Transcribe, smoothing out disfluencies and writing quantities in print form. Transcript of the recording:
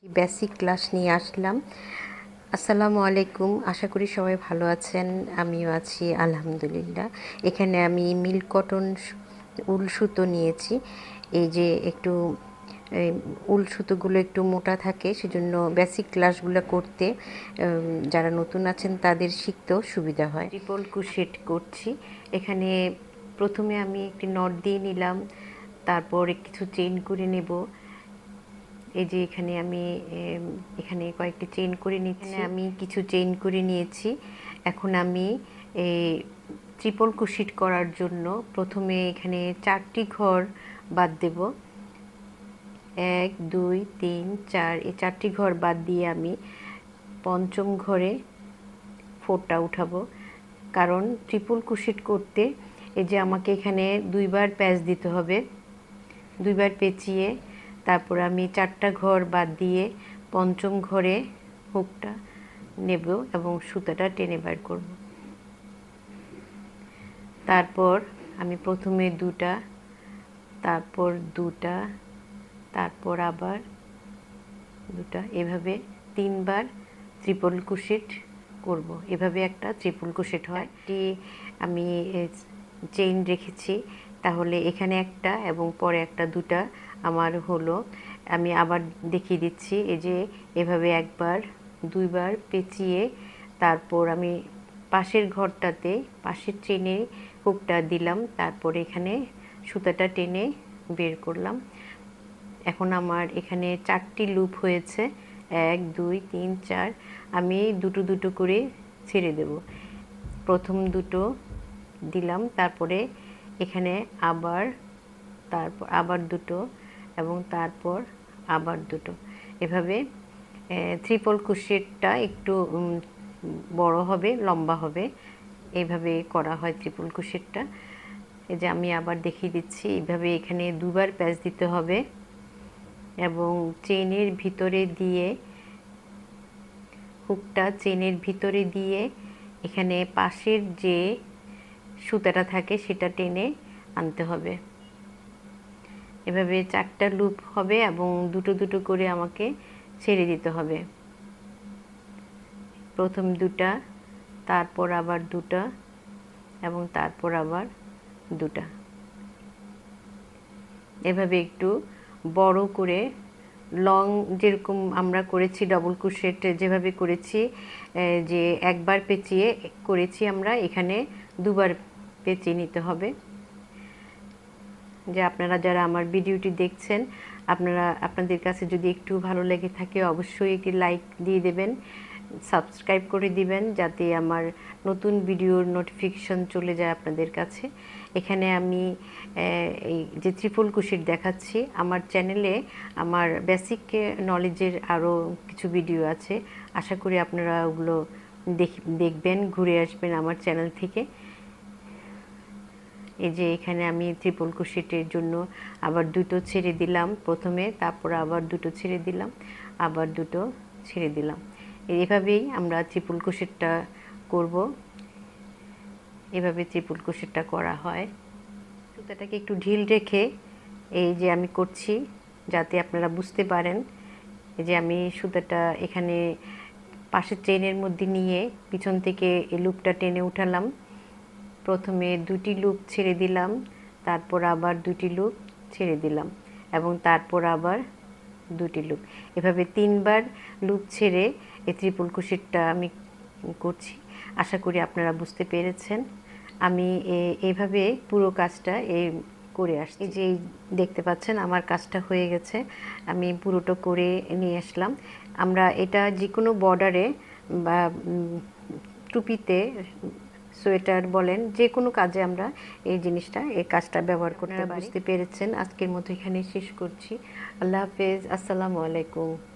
Basic class নিয়ে আসলাম। আসসালামু আলাইকুম, আশা করি সবাই ভালো আছেন। আমিও আছি আলহামদুলিল্লাহ। এখানে আমি মিল্ক কটন উল সুতো নিয়েছি। এই যে একটু উল সুতোগুলো একটু মোটা থাকে, সেজন্য বেসিক ক্লাসগুলো করতে যারা নতুন আছেন তাদের শিখতেও সুবিধা হয়। ট্রিপল ক্রোশেট করছি। এখানে প্রথমে আমি একটি নট দিয়ে নিলাম, তারপর কিছু চেইন করে নেব। এই যে এখানে আমি এখানে কয়েকটি চেইন করে নিচ্ছি। আমি কিছু চেইন করে নিয়েছি। এখন আমি ট্রিপল ক্রোশেট করার জন্য প্রথমে এখানে 4টি ঘর বাদ দেব। 1 2 3 4, এই 4টি ঘর বাদ দিয়ে আমি পঞ্চম ঘরে 4টা উঠাবো। কারণ ট্রিপল ক্রোশেট করতে এই যে আমাকে এখানে 2বার প্যাচ দিতে হবে, 2বার পেঁচিয়ে তারপর আমি 4টা ঘর বাদ দিয়ে পঞ্চম ঘরে হুকটা নেব এবং সুতাটা টেনে বের করব। তারপর আমি প্রথমে 2টা, তারপর 2টা, তারপর আবার 2টা, এভাবে 3বার ট্রিপল ক্রোশেট করব। এভাবে একটা ট্রিপল ক্রোশেট হয়। আমি চেইন রেখেছি, তাহলে এখানে একটা এবং পরে একটা 2টা আমার হলো। আমি আবার দেখিয়ে দিচ্ছি। এই যে এভাবে একবার 2বার পেঁচিয়ে তারপর আমি পাশের ঘরটাতে পাশের চেইনে হুকটা দিলাম, তারপর এখানে সুতাটা টেনে বের করলাম। এখন আমার এখানে 4টি লুপ হয়েছে, 1 2 3 4। আমি দুটো দুটো করে ছেড়ে দেব। প্রথম 2টো দিলাম, তারপরে এখানে আবার, তারপর আবার 2টো এবং তারপর আবার 2টো। এভাবে ট্রিপল ক্রোশেটটা একটু বড় হবে, লম্বা হবে। এইভাবে করা হয় ট্রিপল ক্রোশেটটা। এই যে আমি আবার দেখিয়ে দিচ্ছি। এইভাবে এখানে 2বার প্যাচ দিতে হবে এবং চেইনের ভিতরে দিয়ে হুকটা চেইনের ভিতরে দিয়ে এখানে পাশের যে সুতাটা থাকে সেটা টেনে আনতে হবে। এভাবে 4টা লুপ হবে এবং দুটো দুটো করে আমাকে ছেড়ে দিতে হবে। প্রথম 2টা, তারপর আবার 2টা এবং তারপর আবার 2টা। এভাবে একটু বড় করে লং, যেরকম আমরা করেছি ডবল ক্রোশেট যেভাবে করেছি, যে একবার পেঁচিয়ে করেছি আমরা, এখানে 2বার পেঁচিয়ে নিতে হবে। যে আপনারা যারা আমার ভিডিওটি দেখছেন, আপনাদের কাছে যদি একটু ভালো লেগে থাকে অবশ্যই একটি লাইক দিয়ে দেবেন, সাবস্ক্রাইব করে দিবেন, যাতে আমার নতুন ভিডিওর নোটিফিকেশন চলে যায় আপনাদের কাছে। এখানে আমি এই যে ট্রিপল ক্রোশেট দেখাচ্ছি, আমার চ্যানেলে আমার বেসিক নলেজের আরও কিছু ভিডিও আছে। আশা করি আপনারা ওগুলো দেখবেন, ঘুরে আসবেন আমার চ্যানেল থেকে। এই যে এখানে আমি ট্রিপল ক্রোশেটের জন্য আবার 2টো ছেড়ে দিলাম প্রথমে, তারপর আবার 2টো ছেড়ে দিলাম, আবার 2টো ছেড়ে দিলাম। এভাবেই আমরা ট্রিপল ক্রোশেটটা করব। এভাবে ট্রিপল ক্রোশেটটা করা হয়। সুতাটাকে একটু ঢিল রেখে এই যে আমি করছি, যাতে আপনারা বুঝতে পারেন। এই যে আমি সুতাটা এখানে পাশের চেইনের মধ্যে নিয়ে পিছন থেকে এই লুপটা টেনে উঠালাম। প্রথমে 2টি লুপ ছেড়ে দিলাম, তারপর আবার 2টি লুপ ছেড়ে দিলাম এবং তারপর আবার 2টি লুপ। এভাবে 3বার লুপ ছেড়ে এই ট্রিপল ক্রোশেটটা আমি করছি। আশা করি আপনারা বুঝতে পেরেছেন। আমি এইভাবে পুরো কাজটা করে আসছি। এই যে দেখতে পাচ্ছেন আমার কাজটা হয়ে গেছে, আমি পুরোটা করে নিয়ে আসলাম। আমরা এটা যে কোনো বর্ডারে বা টুপিতে, সোয়েটার বলেন, যে কোনো কাজে আমরা এই কাজটা ব্যবহার করতে পারি। বুঝতে পেরেছেন। আজকের মতো এখানে শেষ করছি। আল্লাহ হাফেজ, আসসালামু আলাইকুম।